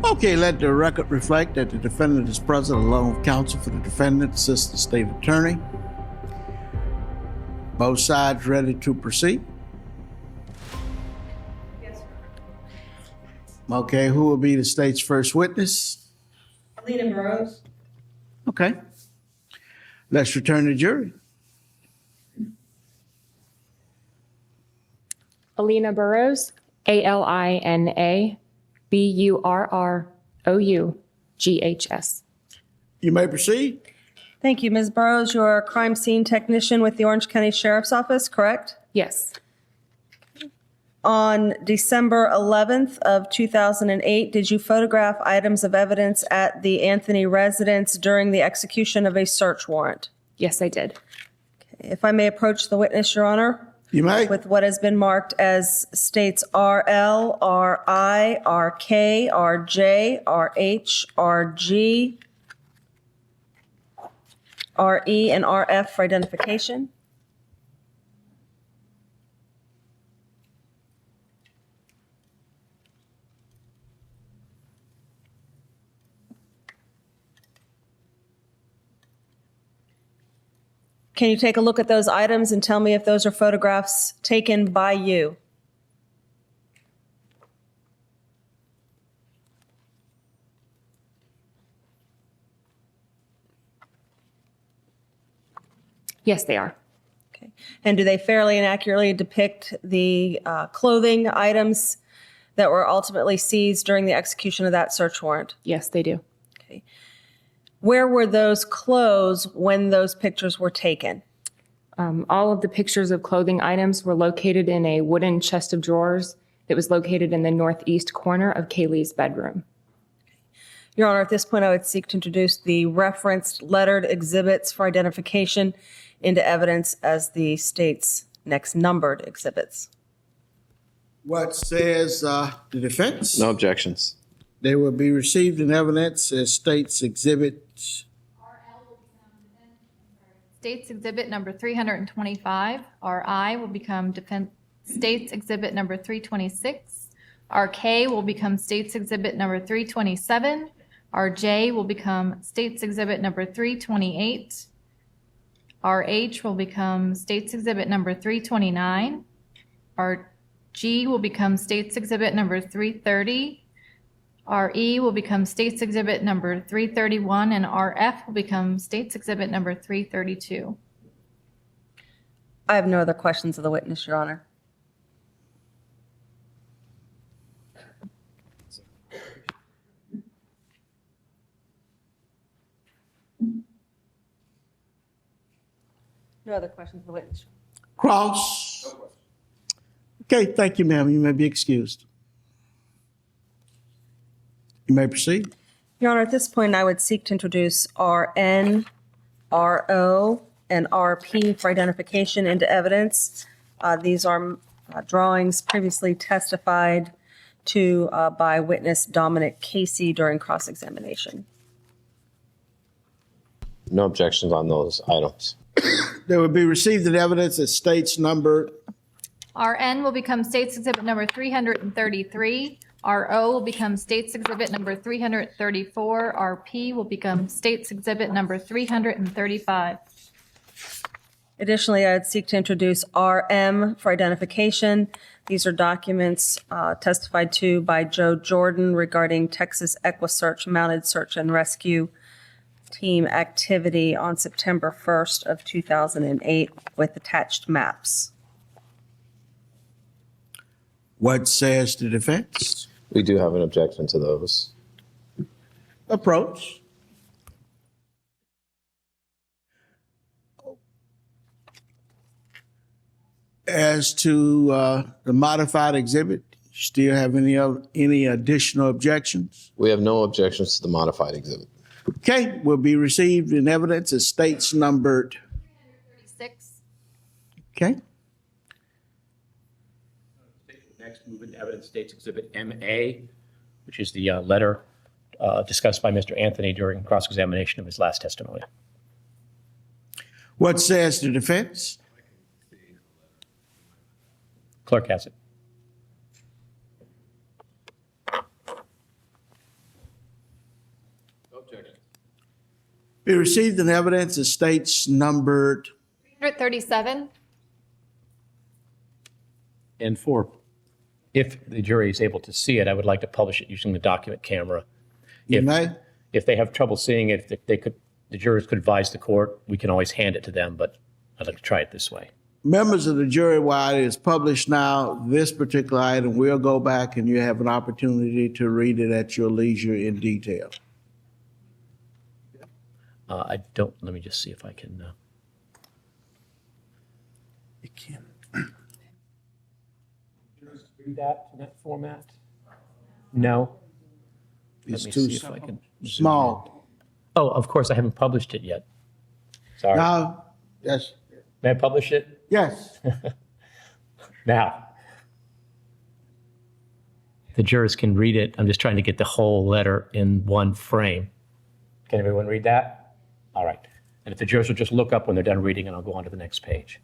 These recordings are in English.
Okay, let the record reflect that the defendant is present along with counsel for the defendant, assistant state attorney. Both sides ready to proceed? Yes, sir. Okay, who will be the state's first witness? Alina Burroughs. Okay. Let's return to jury. Alina Burroughs, ALINA BURROUGHS. You may proceed. Thank you, Ms. Burroughs. You're a crime scene technician with the Orange County Sheriff's Office, correct? Yes. On December 11th of 2008, did you photograph items of evidence at the Anthony residence during the execution of a search warrant? Yes, I did. If I may approach the witness, Your Honor, You may. with what has been marked as states RL, RI, RK, RJ, RH, RG, RE, and RF for identification. Can you take a look at those items and tell me if those are photographs taken by you? Yes, they are. Okay. And do they fairly and accurately depict the clothing items that were ultimately seized during the execution of that search warrant? Yes, they do. Okay. Where were those clothes when those pictures were taken? All of the pictures of clothing items were located in a wooden chest of drawers that was located in the northeast corner of Caylee's bedroom. Your Honor, at this point, I would seek to introduce the referenced lettered exhibits for identification into evidence as the state's next numbered exhibits. What says the defense? No objections. They will be received in evidence as state's exhibit. States Exhibit number 325. RI will become States Exhibit number 326. RK will become States Exhibit number 327. RJ will become States Exhibit number 328. RH will become States Exhibit number 329. RG will become States Exhibit number 330. RE will become States Exhibit number 331, and RF will become States Exhibit number 332. I have no other questions of the witness, Your Honor. No other questions of the witness. Cross. Okay, thank you, ma'am. You may be excused. You may proceed. Your Honor, at this point, I would seek to introduce RN, RO, and RP for identification into evidence. These are drawings previously testified to by witness Dominic Casey during cross-examination. No objections on those items. They will be received in evidence as states numbered. RN will become States Exhibit number 333. RO will become States Exhibit number 334. RP will become States Exhibit number 335. Additionally, I would seek to introduce RM for identification. These are documents testified to by Joe Jordan regarding Texas EquiSearch mounted search and rescue team activity on September 1st of 2008 with attached maps. What says the defense? We do have an objection to those. Approach. As to the modified exhibit, you still have any additional objections? We have no objections to the modified exhibit. Okay, will be received in evidence as states numbered. 36. Okay. Next, move into evidence States Exhibit MA, which is the letter discussed by Mr. Anthony during cross-examination of his last testimony. What says the defense? Clerk has it. Be received in evidence as states numbered 337. And if the jury is able to see it, I would like to publish it using the document camera. You If- may. If they have trouble seeing it, if the jurors could advise the court, we can always hand it to them, but I'd like to try it this way. Members of the jury, while it is published now, this particular item will go back and you have an opportunity to read it at your leisure in detail. Let me just see if I can. You can. Read that in that format? No. It's Let me too see if I can zoom small. Oh, of course, I haven't published it yet. Sorry. No, yes, May I publish it? yes. Now. The jurors can read it. I'm just trying to get the whole letter in one frame. Can everyone read that? All right. And if the jurors will just look up when they're done reading, and I'll go on to the next page.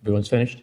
Everyone's finished?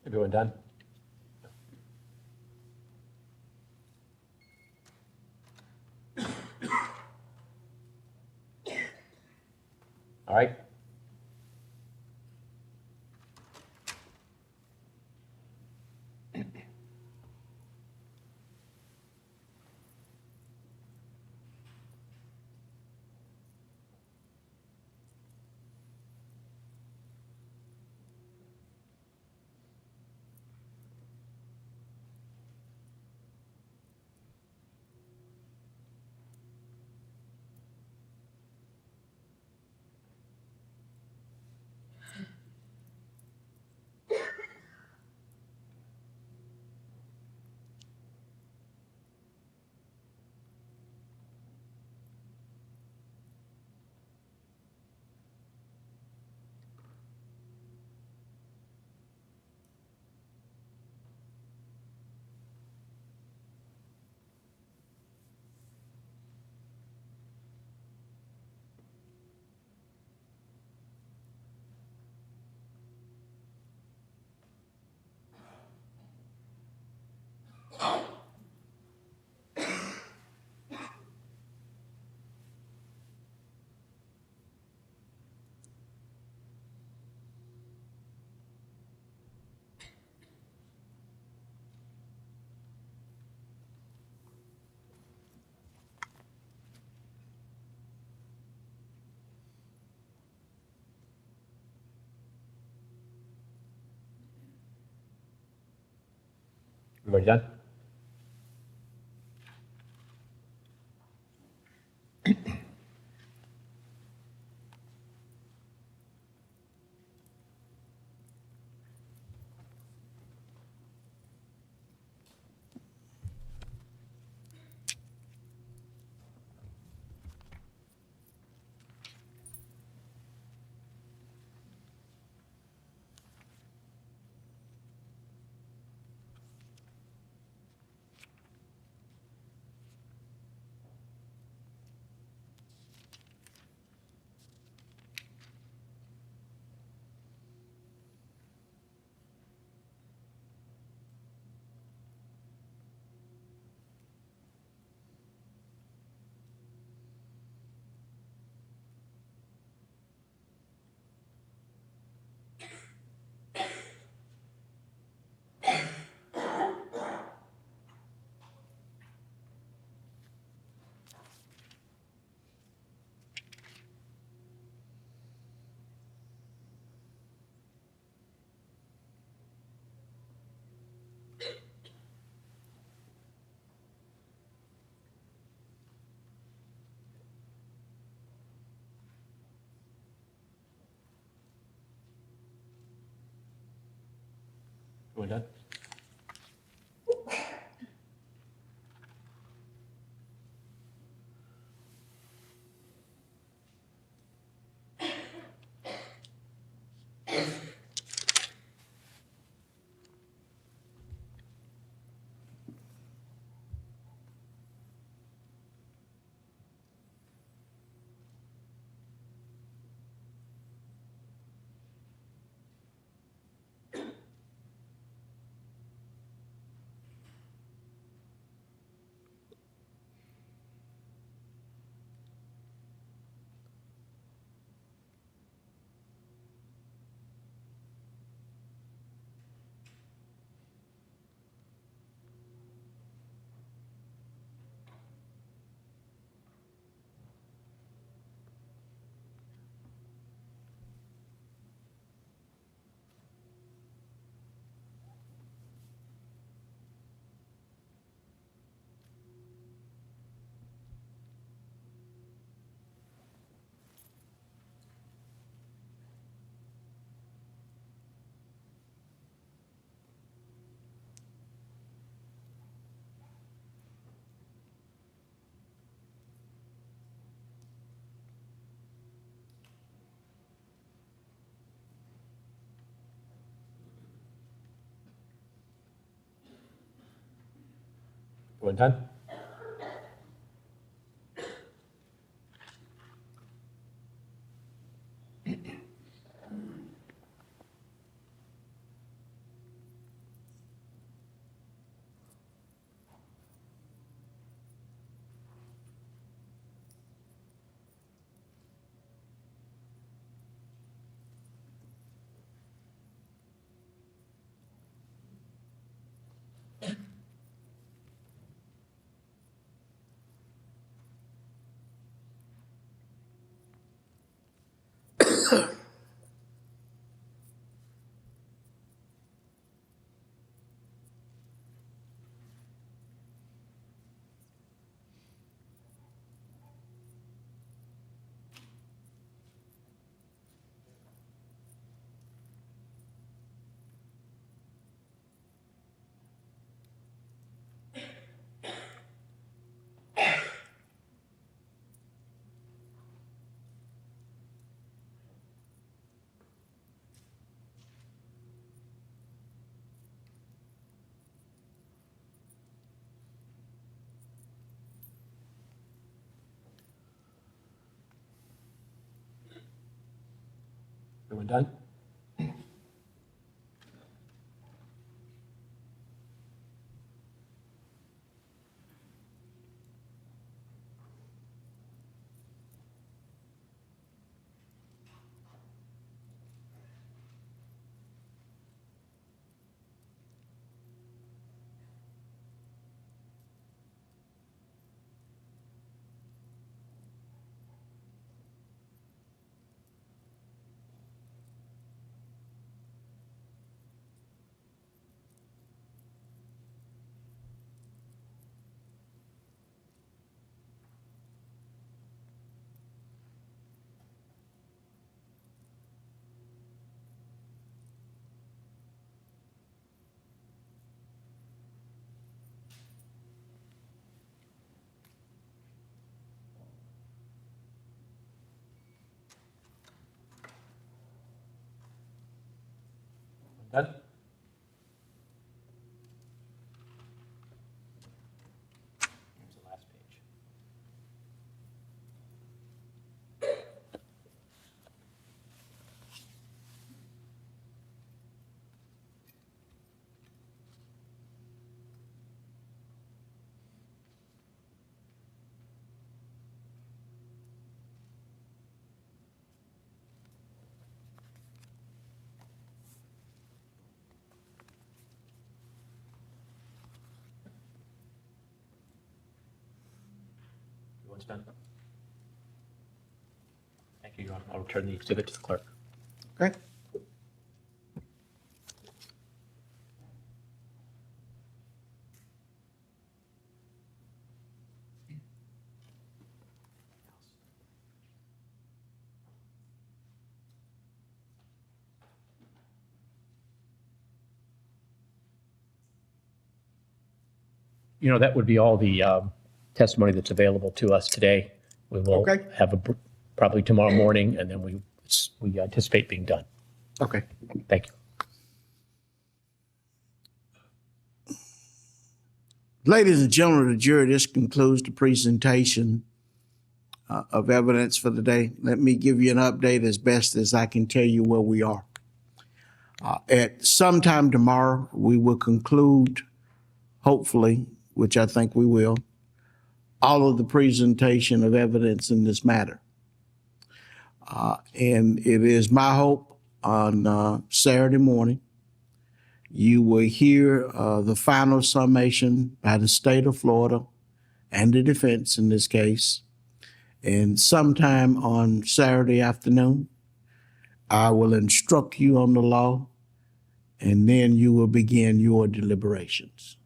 Everyone done? All right. Everybody done? Everyone done? Everyone done? Everyone done? Done? Here's the last page. Everyone's done? Thank you, Your Honor. I'll return the exhibit to the clerk. Okay. You know, that would be all the testimony that's available to us today. We will Okay. have probably tomorrow morning, and then we anticipate being done. Okay. Thank you. Ladies and gentlemen of the jury, this concludes the presentation of evidence for the day. Let me give you an update as best as I can tell you where we are. At sometime tomorrow, we will conclude, hopefully, which I think we will, all of the presentation of evidence in this matter. And it is my hope on Saturday morning, you will hear the final summation by the state of Florida and the defense in this case. And sometime on Saturday afternoon, I will instruct you on the law, and then you will begin your deliberations.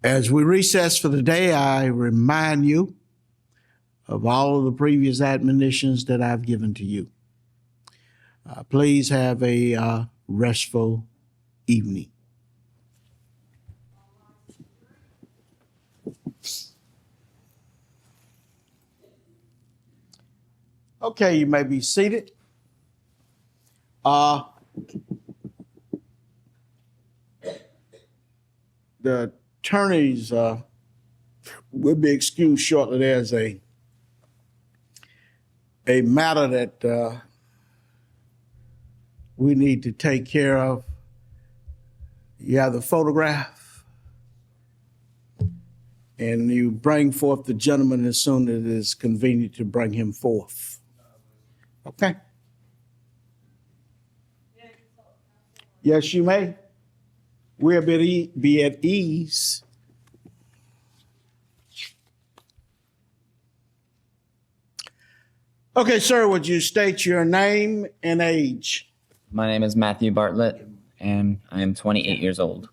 As we recess for the day, I remind you of all of the previous admonitions that I've given to you. Please have a restful evening. Okay, you may be seated. The attorneys will be excused shortly. There's a matter that we need to take care of. You have the photograph, and you bring forth the gentleman as soon as it is convenient to bring him forth. Okay? Yes, you may. We'll be at ease. Okay, sir, would you state your name and age? My name is Matthew Bartlett, and I am 28 years old.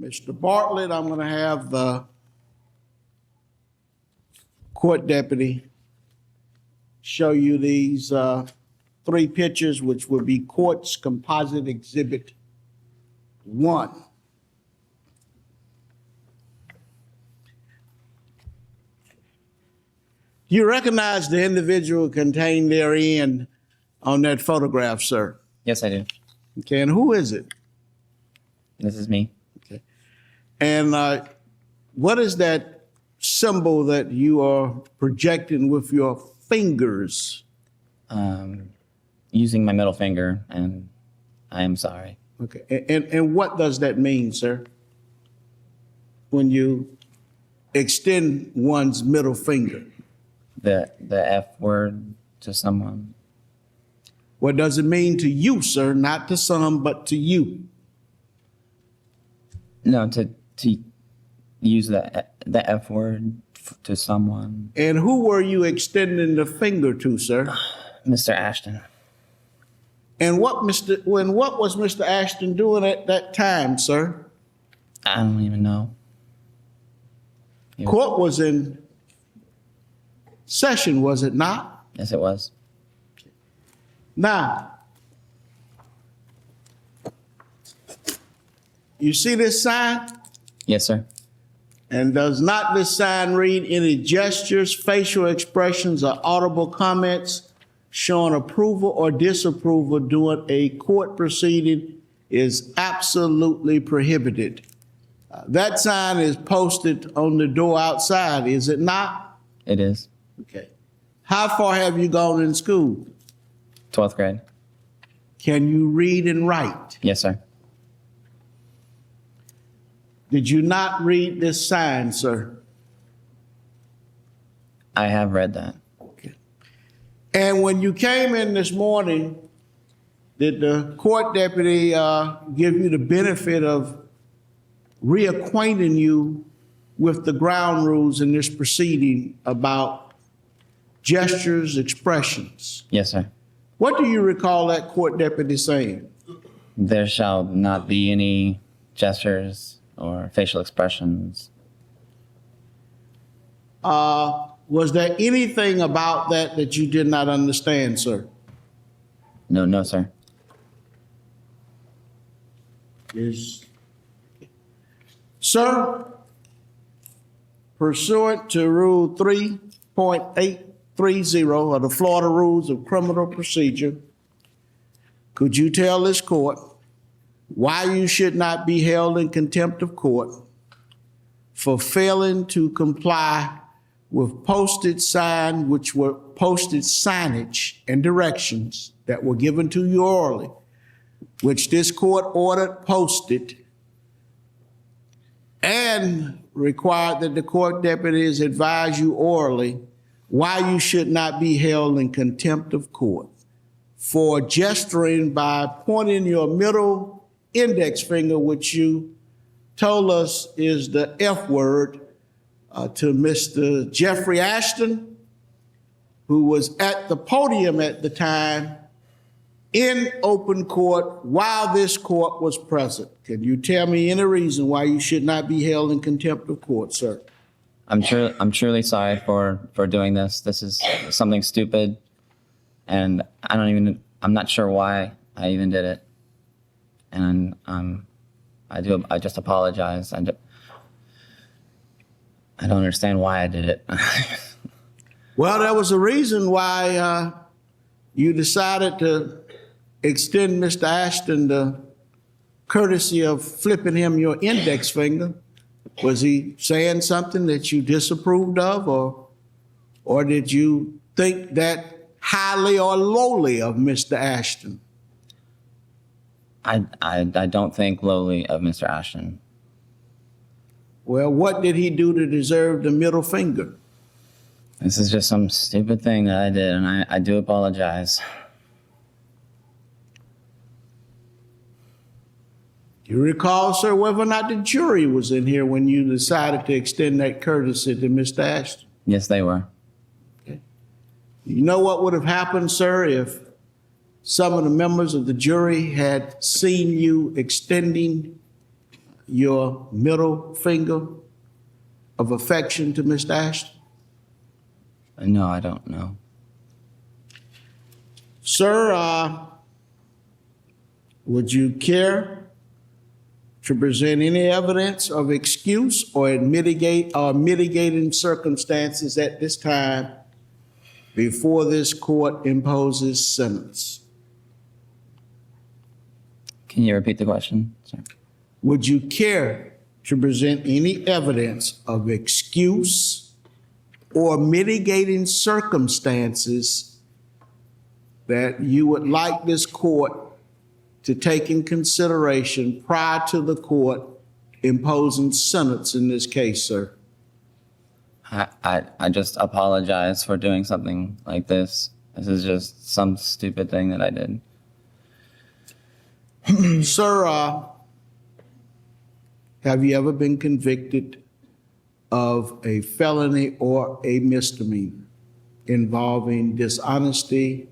Mr. Bartlett, I'm going to have the court deputy show you these three pictures, which will be Court's Composite Exhibit 1. Do you recognize the individual contained therein on that photograph, sir? Yes, I do. Okay, and who is it? This is me. Okay. And what is that symbol that you are projecting with your fingers? Using my middle finger, and I am sorry. Okay, and what does that mean, sir? When you extend one's middle finger? The F word to someone. What does it mean to you, sir? Not to some, but to you. No, to use the F word to someone. And who were you extending the finger to, sir? Mr. Ashton. And what was Mr. Ashton doing at that time, sir? I don't even know. Court was in session, was it not? Yes, it was. Now, you see this sign? Yes, sir. And does not this sign read any gestures, facial expressions, or audible comments showing approval or disapproval during a court proceeding is absolutely prohibited. That sign is posted on the door outside, is it not? It is. Okay. How far have you gone in school? 12th grade. Can you read and write? Yes, sir. Did you not read this sign, sir? I have read that. And when you came in this morning, did the court deputy give you the benefit of reacquainting you with the ground rules in this proceeding about gestures, expressions? Yes, sir. What do you recall that court deputy saying? There shall not be any gestures or facial expressions. Was there anything about that that you did not understand, sir? No, no, sir. Yes. Sir, pursuant to Rule 3.830 of the Florida Rules of Criminal Procedure, could you tell this court why you should not be held in contempt of court for failing to comply with posted signage and directions that were given to you orally, which this court ordered posted and required that the court deputies advise you orally why you should not be held in contempt of court for gesturing by pointing your middle index finger, which you told us is the F word, to Mr. Jeffrey Ashton, who was at the podium at the time in open court while this court was present. Can you tell me any reason why you should not be held in contempt of court, sir? I'm truly sorry for doing this. This is something stupid, and I'm not sure why I even did it. And I just apologize. I don't understand why I did it. Well, there was a reason why you decided to extend Mr. Ashton the courtesy of flipping him your index finger. Was he saying something that you disapproved of, or did you think that highly or lowly of Mr. Ashton? I don't think lowly of Mr. Ashton. Well, what did he do to deserve the middle finger? This is just some stupid thing that I did, and I do apologize. You recall, sir, whether or not the jury was in here when you decided to extend that courtesy to Mr. Ashton? Yes, they were. Okay. You know what would have happened, sir, if some of the members of the jury had seen you extending your middle finger of affection to Mr. Ashton? No, I don't know. Sir, would you care to present any evidence of excuse or mitigating circumstances at this time before this court imposes sentence? Can you repeat the question, sir? Would you care to present any evidence of excuse or mitigating circumstances that you would like this court to take in consideration prior to the court imposing sentence in this case, sir? I just apologize for doing something like this. This is just some stupid thing that I did. Sir, have you ever been convicted of a felony or a misdemeanor involving dishonesty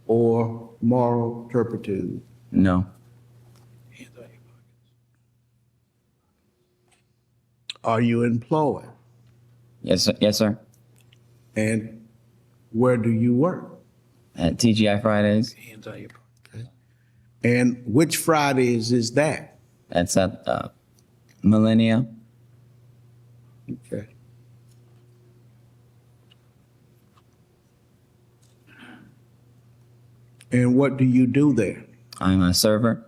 or moral turpitude? No. Are you employed? Yes, sir. Yes, sir. And where do you work? At TGI Fridays. And which Fridays is that? That's at Millennia. Okay. And what do you do there? I'm a server.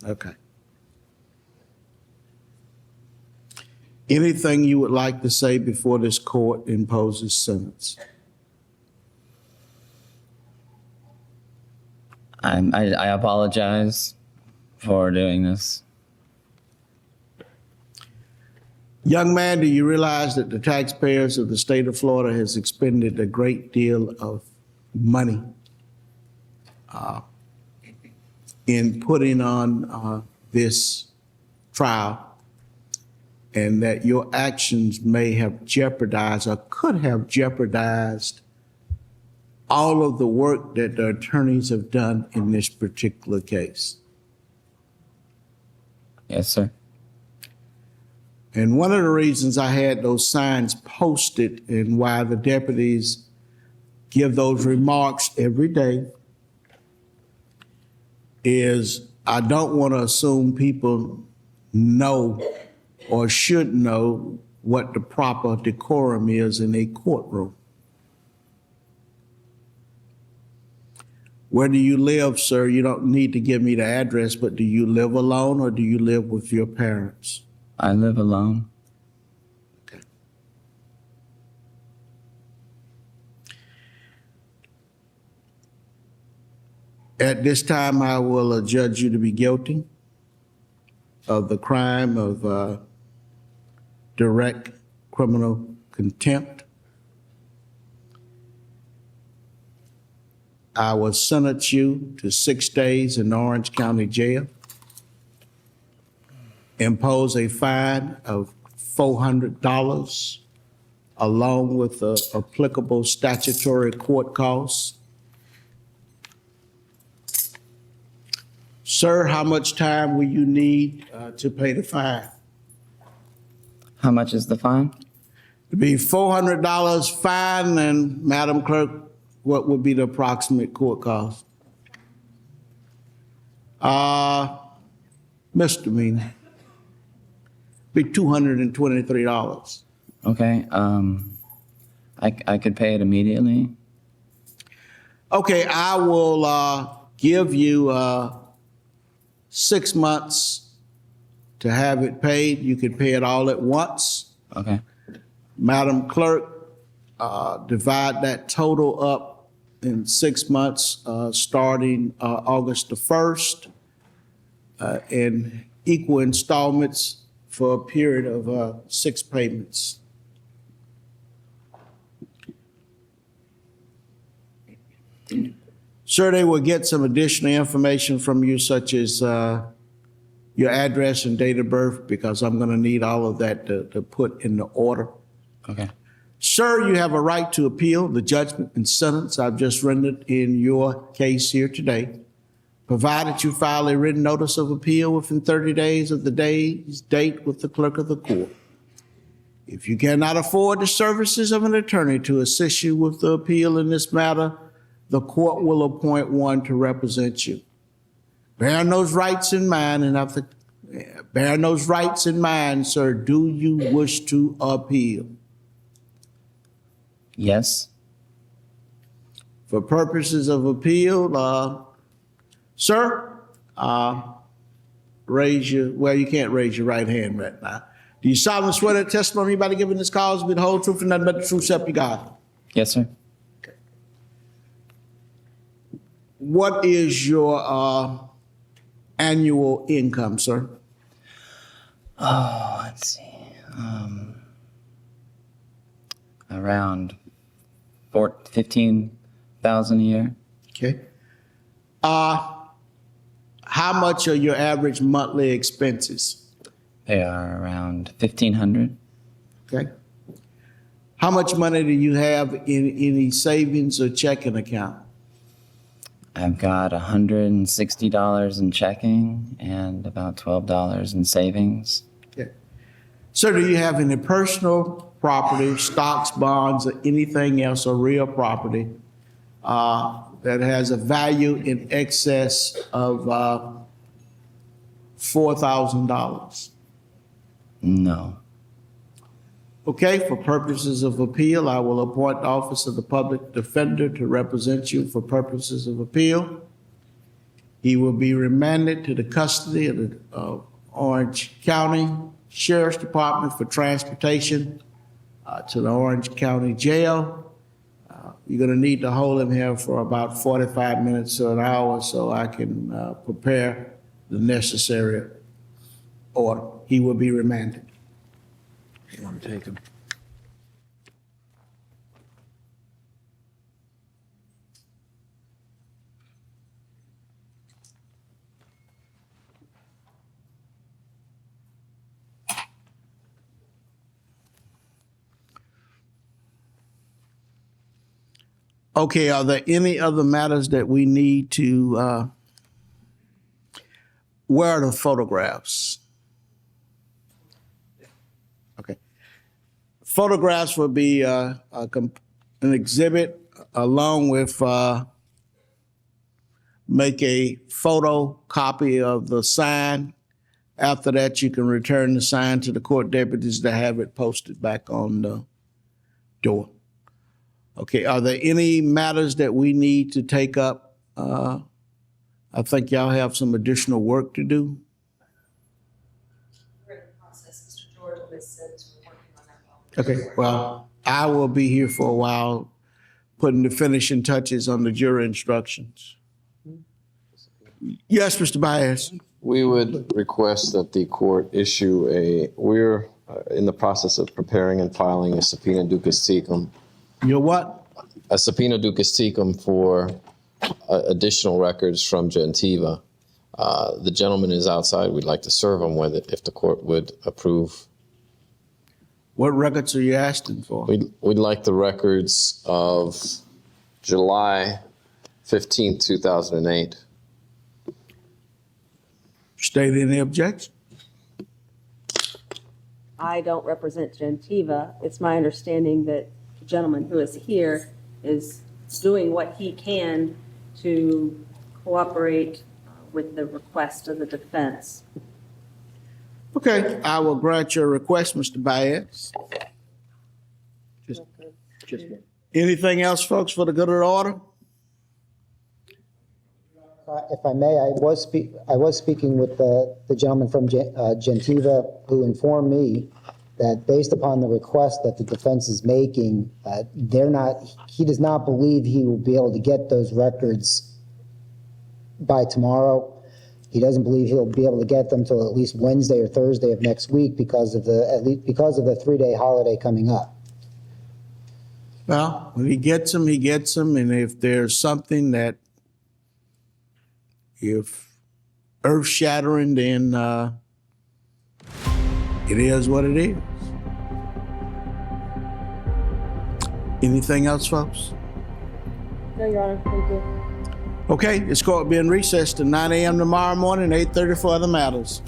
Okay. Anything you would like to say before this court imposes sentence? I apologize for doing this. Young man, do you realize that the taxpayers of the state of Florida has expended a great deal of money in putting on this trial, and that your actions may have jeopardized or could have jeopardized all of the work that the attorneys have done in this particular case? Yes, sir. And one of the reasons I had those signs posted and why the deputies give those remarks every day is I don't want to assume people know or should know what the proper decorum is in a courtroom. Where do you live, sir? You don't need to give me the address, but do you live alone or do you live with your parents? I live alone. Okay. At this time, I will adjudge you to be guilty of the crime of direct criminal contempt. I will sentence you to 6 days in Orange County Jail, impose a fine of $400 along with the applicable statutory court costs. Sir, how much time will you need to pay the fine? How much is the fine? It'd be $400 fine, and Madam Clerk, what would be the approximate court cost? Misdemeanor. Be $223. Okay. I could pay it immediately. Okay, I will give you 6 months to have it paid. You can pay it all at once. Okay. Madam Clerk, divide that total up in 6 months, starting August the 1st, in equal installments for a period of 6 payments. Sir, they will get some additional information from you, such as your address and date of birth, because I'm going to need all of that to put in the order. Okay. Sir, you have a right to appeal the judgment and sentence I've just rendered in your case here today, provided you file a written notice of appeal within 30 days of the day's date with the clerk of the court. If you cannot afford the services of an attorney to assist you with the appeal in this matter, the court will appoint one to represent you. Bearing those rights in mind, sir, do you wish to appeal? Yes. For purposes of appeal, sir, you can't raise your right hand right now. Do you solemnly swear that testimony you're about to give in this cause will be the whole truth and nothing but the truth, so help you God? Yes, sir. What is your annual income, sir? Oh, let's see. Around 15,000 a year. Okay. How much are your average monthly expenses? They are around 1,500. Okay. How much money do you have in any savings or checking account? I've got $160 in checking and about $12 in savings. Okay. Sir, do you have any personal property, stocks, bonds, or anything else, or real property that has a value in excess of $4,000? No. Okay, for purposes of appeal, I will appoint the office of the public defender to represent you for purposes of appeal. He will be remanded to the custody of the Orange County Sheriff's Department for transportation to the Orange County Jail. You're going to need to hold him here for about 45 minutes to an hour so I can prepare the necessary order. He will be remanded. You want to take him? Okay, are there any other matters that we need to, where are the photographs? Okay. Photographs will be an exhibit along with make a photocopy of the sign. After that, you can return the sign to the court deputies to have it posted back on the door. Okay, are there any matters that we need to take up? I think y'all have some additional work to do. We're in the process. Mr. George has said we're working on that. Okay, well, I will be here for a while putting the finishing touches on the jury instructions. Yes, Mr. Baez. We would request that the court issue we're in the process of preparing and filing a subpoena ducis tecum. You're what? A subpoena ducis tecum for additional records from Gentiva. The gentleman is outside. We'd like to serve him with it if the court would approve. What records are you asking for? We'd like the records of July 15th, 2008. State any objection? I don't represent Gentiva. It's my understanding that the gentleman who is here is doing what he can to cooperate with the request of the defense. Okay, I will grant your request, Mr. Baez. Just anything else, folks, for the good of the order? If I may, I was speaking with the gentleman from Gentiva who informed me that based upon the request that the defense is making, he does not believe he will be able to get those records by tomorrow. He doesn't believe he'll be able to get them till at least Wednesday or Thursday of next week because of the 3-day holiday coming up. Well, when he gets them, and if there's something that if earth-shattering, then it is what it is. Anything else, folks? No, Your Honor, thank you. Okay, this court will be in recess to 9 a.m. tomorrow morning, 8:30 for other matters.